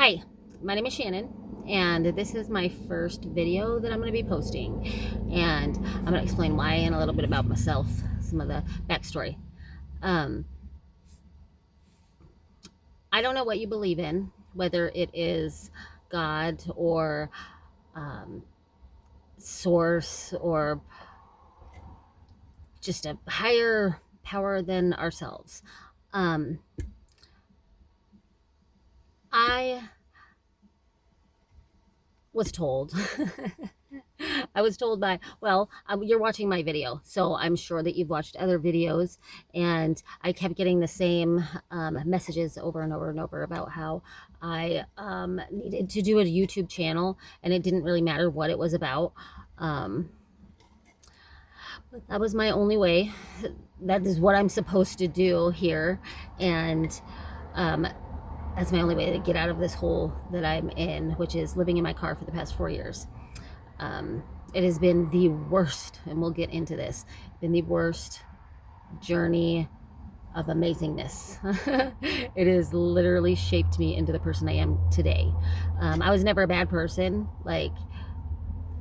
Hi, my name is Shannon, and this is my first video that I'm going to be posting. And I'm going to explain why and a little bit about myself, some of the backstory. Um, I don't know what you believe in, whether it is God or um, source or just a higher power than ourselves. Um, I was told I was told by, well, you're watching my video, so I'm sure that you've watched other videos, and I kept getting the same messages over and over and over about how I needed to do a YouTube channel, and it didn't really matter what it was about. Um, that was my only way. That is what I'm supposed to do here, and um, that's my only way to get out of this hole that I'm in, which is living in my car for the past 4 years. It has been the worst, and we'll get into this, been the worst journey of amazingness. It has literally shaped me into the person I am today. I was never a bad person. Like,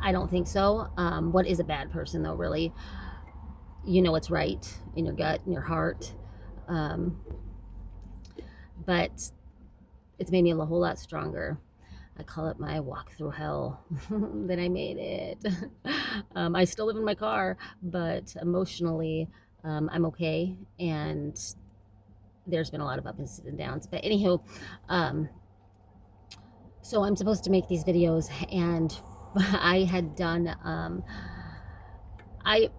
I don't think so. What is a bad person, though, really? You know what's right in your gut, in your heart. Um, but it's made me a whole lot stronger. I call it my walk through hell. That I made it. I still live in my car, but emotionally, I'm okay. And there's been a lot of ups and downs. But anywho, um, so I'm supposed to make these videos, and I had done. I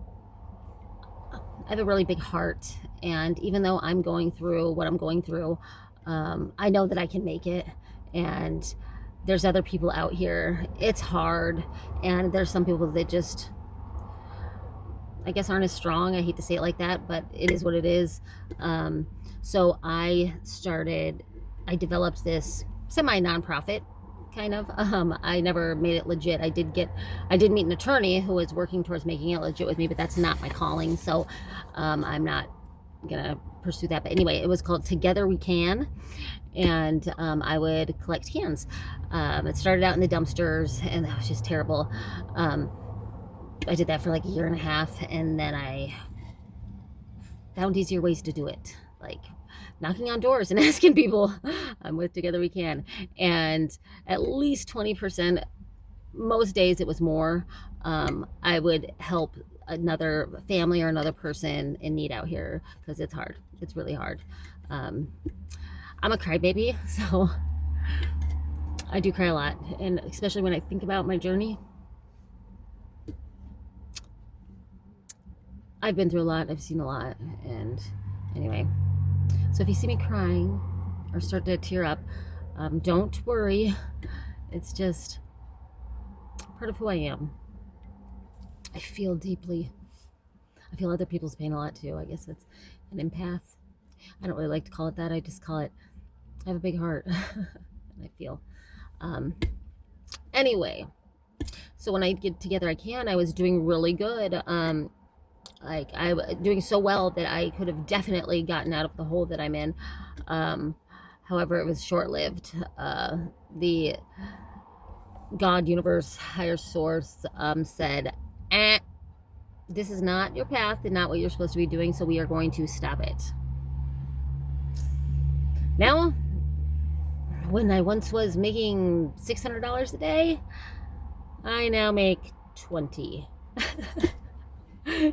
have a really big heart, and even though I'm going through what I'm going through, I know that I can make it. And there's other people out here. It's hard, and there's some people that just, I guess, aren't as strong. I hate to say it like that, but it is what it is. So I developed this semi nonprofit kind of. I never made it legit. I did meet an attorney who was working towards making it legit with me, but that's not my calling. So I'm not gonna pursue that. But anyway, it was called Together We Can, and I would collect cans. It started out in the dumpsters, and that was just terrible. I did that for like a year and a half, and then I found easier ways to do it, like knocking on doors and asking people. I'm with Together We Can, and at least 20%, most days it was more, I would help another family or another person in need out here, because it's hard. It's really hard. I'm a crybaby, so I do cry a lot, and especially when I think about my journey. I've been through a lot, I've seen a lot, and anyway. So if you see me crying or start to tear up, don't worry. It's just part of who I am. I feel deeply. I feel other people's pain a lot too. I guess that's an empath. I don't really like to call it that. I just call it, I have a big heart. And I feel. Um, anyway, so when I get Together I Can, I was doing really good. Like, I was doing so well that I could have definitely gotten out of the hole that I'm in. However, it was short-lived. The God, universe, higher source said, this is not your path and not what you're supposed to be doing, so we are going to stop it. Now, when I once was making $600 a day, I now make 20.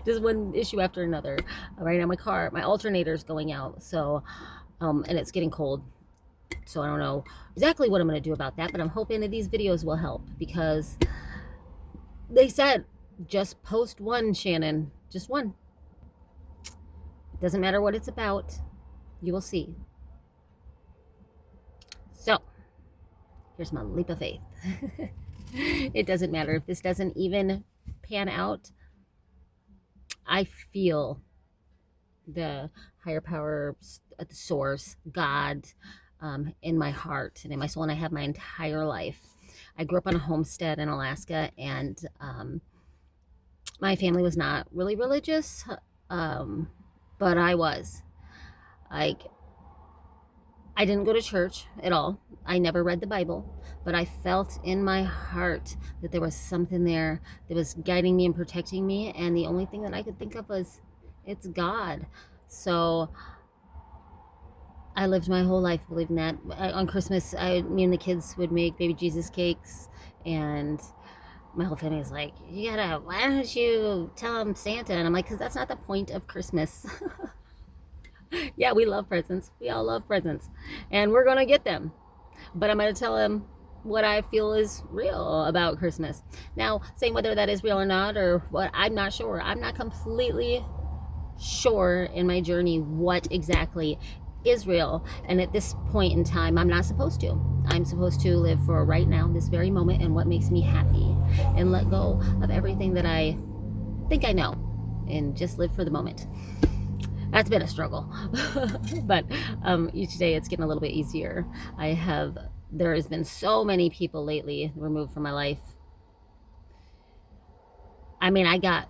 Just one issue after another. Right now, my alternator's going out, so and it's getting cold, so I don't know exactly what I'm going to do about that, but I'm hoping that these videos will help, because they said just post one, Shannon, just one. It doesn't matter what it's about, you will see. So here's my leap of faith. It doesn't matter if this doesn't even pan out. I feel the higher power, the source, God, in my heart and in my soul, and I have my entire life. I grew up on a homestead in Alaska, and my family was not really religious, but I was. Like, I didn't go to church at all. I never read the Bible, but I felt in my heart that there was something there that was guiding me and protecting me. And the only thing that I could think of was, it's God. So I lived my whole life believing that. On Christmas, me and the kids would make baby Jesus cakes, and my whole family was like, why don't you tell him Santa? And I'm like, because that's not the point of Christmas. Yeah, we love presents. We all love presents. And we're going to get them. But I'm going to tell him what I feel is real about Christmas. Now, saying whether that is real or not, or what, I'm not sure. I'm not completely sure in my journey what exactly is real. And at this point in time, I'm not supposed to. I'm supposed to live for right now, this very moment, and what makes me happy, and let go of everything that I think I know, and just live for the moment. That's been a struggle. But each day it's getting a little bit easier. There has been so many people lately removed from my life. I mean, I got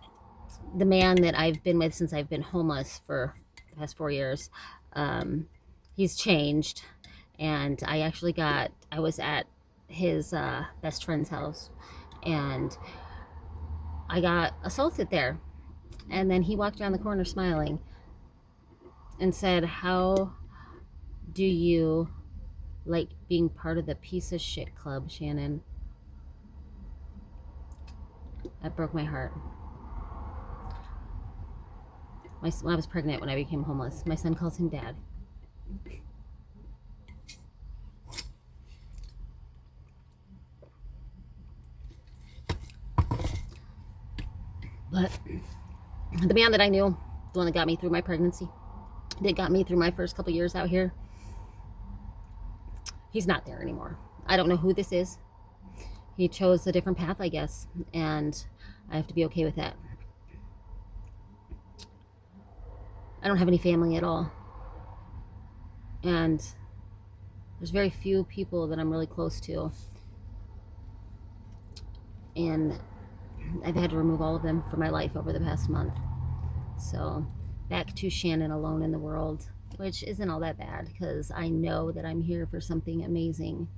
the man that I've been with since I've been homeless for the past 4 years. He's changed. And I was at his best friend's house, and I got assaulted there. And then he walked around the corner smiling and said, "How do you like being part of the piece of shit club, Shannon?" That broke my heart. When I was pregnant, when I became homeless, my son calls him Dad. But the man that I knew, the one that got me through my pregnancy, that got me through my first couple years out here, he's not there anymore. I don't know who this is. He chose a different path, I guess, and I have to be okay with that. I don't have any family at all. And there's very few people that I'm really close to. And I've had to remove all of them from my life over the past month. So back to Shannon alone in the world, which isn't all that bad, because I know that I'm here for something amazing.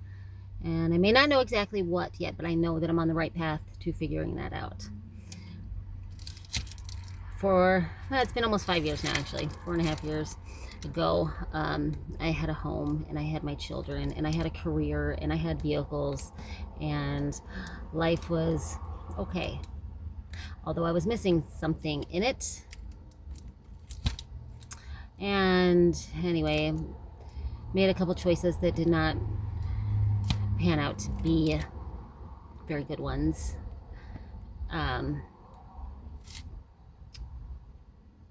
And I may not know exactly what yet, but I know that I'm on the right path to figuring that out. It's been almost 5 years now, actually, 4.5 years ago. I had a home, and I had my children, and I had a career, and I had vehicles, and life was okay. Although I was missing something in it. And anyway, made a couple choices that did not pan out to be very good ones.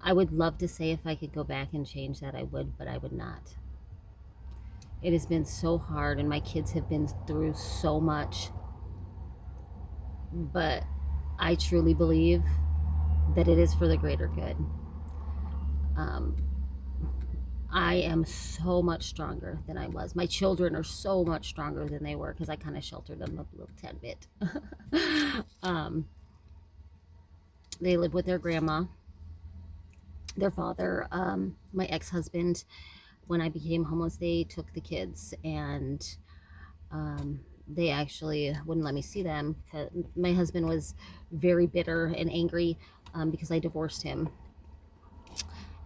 I would love to say if I could go back and change that, I would, but I would not. It has been so hard, and my kids have been through so much. But I truly believe that it is for the greater good. I am so much stronger than I was. My children are so much stronger than they were, because I kind of sheltered them a little tad bit. They live with their grandma, their father. My ex-husband, when I became homeless, they took the kids, and they actually wouldn't let me see them. My husband was very bitter and angry because I divorced him.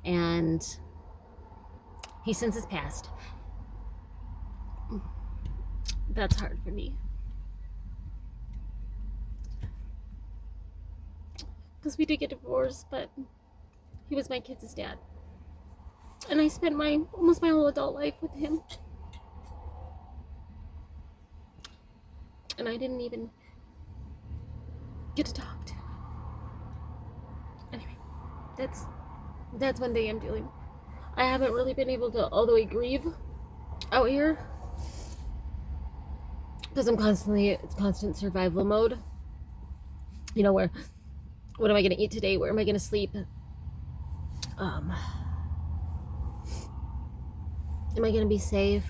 And he since has passed. That's hard for me, because we did get divorced, but he was my kids' dad. And I spent almost my whole adult life with him. And I didn't even get to talk to him. Anyway, that's one thing I'm dealing with. I haven't really been able to all the way grieve out here, because it's constant survival mode. What am I going to eat today? Where am I going to sleep? Am I going to be safe?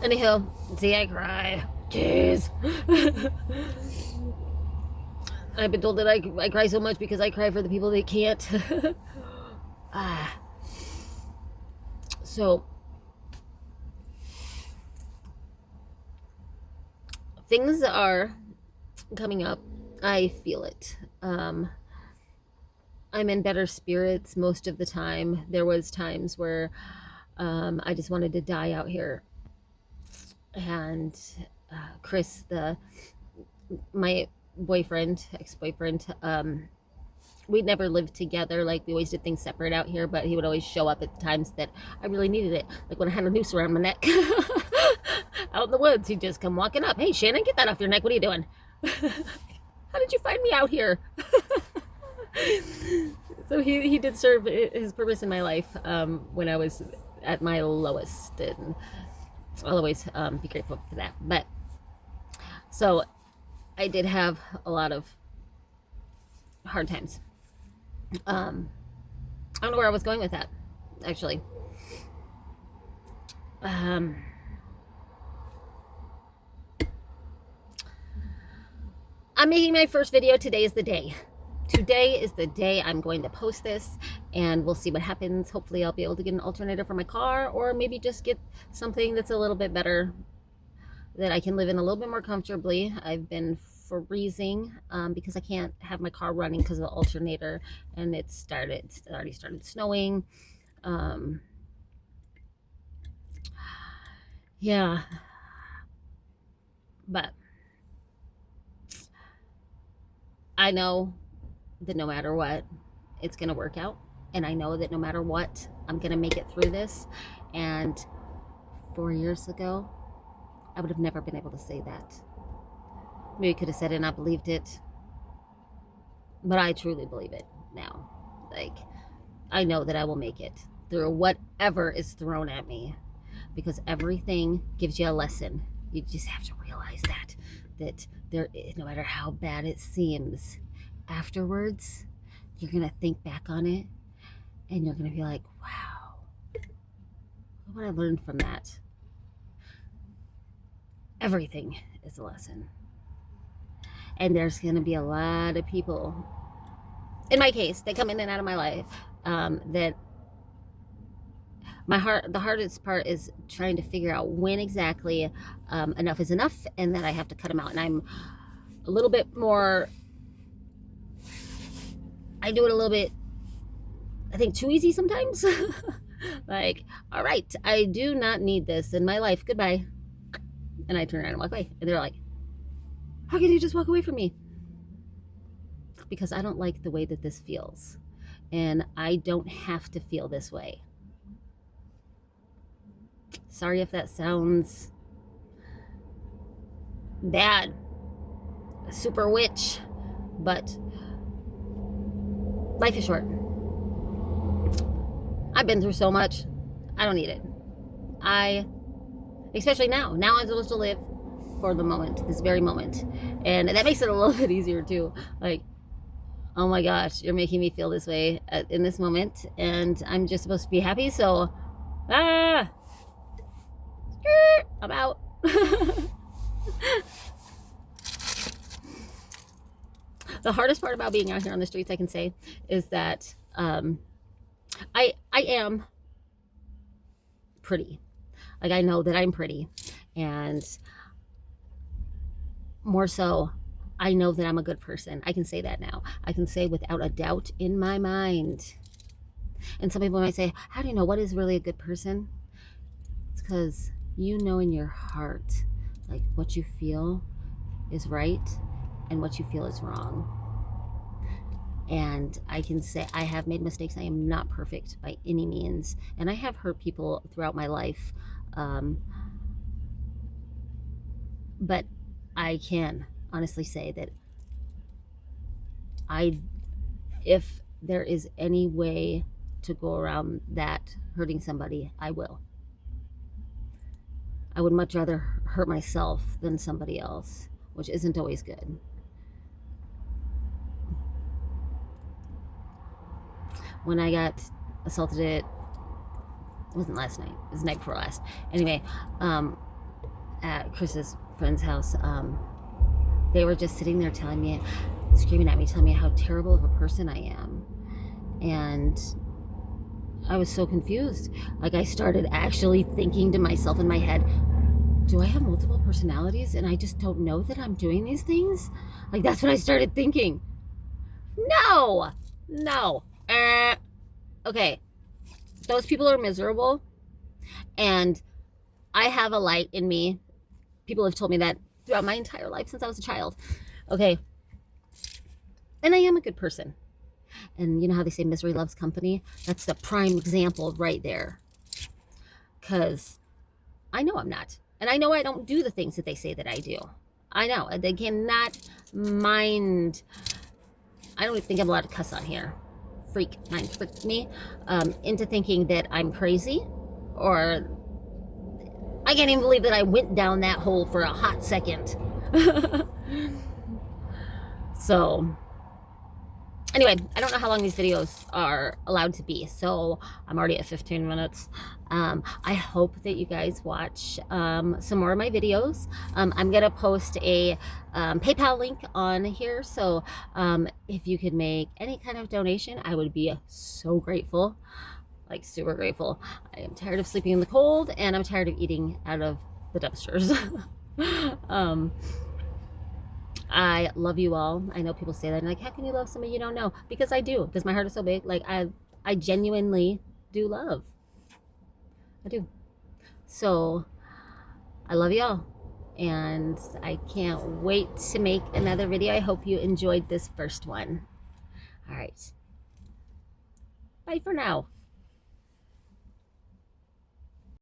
Anyhow, see, I cry. Jeez. I've been told that I cry so much because I cry for the people that can't. So things are coming up. I feel it. I'm in better spirits most of the time. There was times where I just wanted to die out here. And Chris, my boyfriend, ex-boyfriend, we'd never lived together. Like, we always did things separate out here, but he would always show up at the times that I really needed it. Like when I had a noose around my neck out in the woods, he'd just come walking up. Hey, Shannon, get that off your neck. What are you doing? How did you find me out here? So he did serve his purpose in my life when I was at my lowest, and I'll always be grateful for that. But so I did have a lot of hard times. I don't know where I was going with that, actually. I'm making my first video. Today is the day. Today is the day I'm going to post this, and we'll see what happens. Hopefully I'll be able to get an alternator for my car, or maybe just get something that's a little bit better, that I can live in a little bit more comfortably. I've been freezing because I can't have my car running because of the alternator, and it's already started snowing. Yeah, but I know that no matter what, it's gonna work out, and I know that no matter what, I'm gonna make it through this. And 4 years ago, I would have never been able to say that. Maybe I could have said it and I believed it, but I truly believe it now. Like, I know that I will make it through whatever is thrown at me, because everything gives you a lesson. You just have to realize that there, no matter how bad it seems, afterwards, you're gonna think back on it and you're gonna be like, wow, what I learned from that. Everything is a lesson. And there's gonna be a lot of people, in my case, they come in and out of my life, that the hardest part is trying to figure out when exactly enough is enough, and that I have to cut them out. And I'm a little bit more, I do it a little bit, I think, too easy sometimes. Like, all right, I do not need this in my life. Goodbye. And I turn around and walk away. And they're like, how can you just walk away from me? Because I don't like the way that this feels. And I don't have to feel this way. Sorry if that sounds bad, super witch, but life is short. I've been through so much. I don't need it. Especially now I'm supposed to live for the moment, this very moment. And that makes it a little bit easier too. Like, oh my gosh, you're making me feel this way in this moment, and I'm just supposed to be happy, so I'm out. The hardest part about being out here on the streets, I can say, is that I am pretty. Like, I know that I'm pretty, and more so, I know that I'm a good person. I can say that now. I can say without a doubt in my mind. And some people might say, how do you know what is really a good person? It's because you know in your heart, like, what you feel is right and what you feel is wrong. And I can say I have made mistakes. I am not perfect by any means. And I have hurt people throughout my life. But I can honestly say that if there is any way to go around that hurting somebody, I will. I would much rather hurt myself than somebody else, which isn't always good. When I got assaulted it wasn't last night, it was the night before last. Anyway, at Chris's friend's house, they were just sitting there screaming at me, telling me how terrible of a person I am. And I was so confused. Like, I started actually thinking to myself in my head, do I have multiple personalities and I just don't know that I'm doing these things? Like, that's what I started thinking. No, no. Okay, those people are miserable, and I have a light in me. People have told me that throughout my entire life since I was a child. Okay, and I am a good person. And you know how they say misery loves company? That's the prime example right there. Because I know I'm not. And I know I don't do the things that they say that I do. I know. They cannot mind. I don't even think I'm allowed to cuss on here. Mind freak me into thinking that I'm crazy, or I can't even believe that I went down that hole for a hot second. So anyway, I don't know how long these videos are allowed to be, so I'm already at 15 minutes. I hope that you guys watch some more of my videos. I'm gonna post a PayPal link on here, so if you could make any kind of donation, I would be so grateful, like super grateful. I am tired of sleeping in the cold, and I'm tired of eating out of the dumpsters. I love you all. I know people say that, and like, how can you love somebody you don't know? Because I do. Because my heart is so big. Like, I genuinely do love. I do. So I love y'all, and I can't wait to make another video. I hope you enjoyed this first one. All right. Bye for now.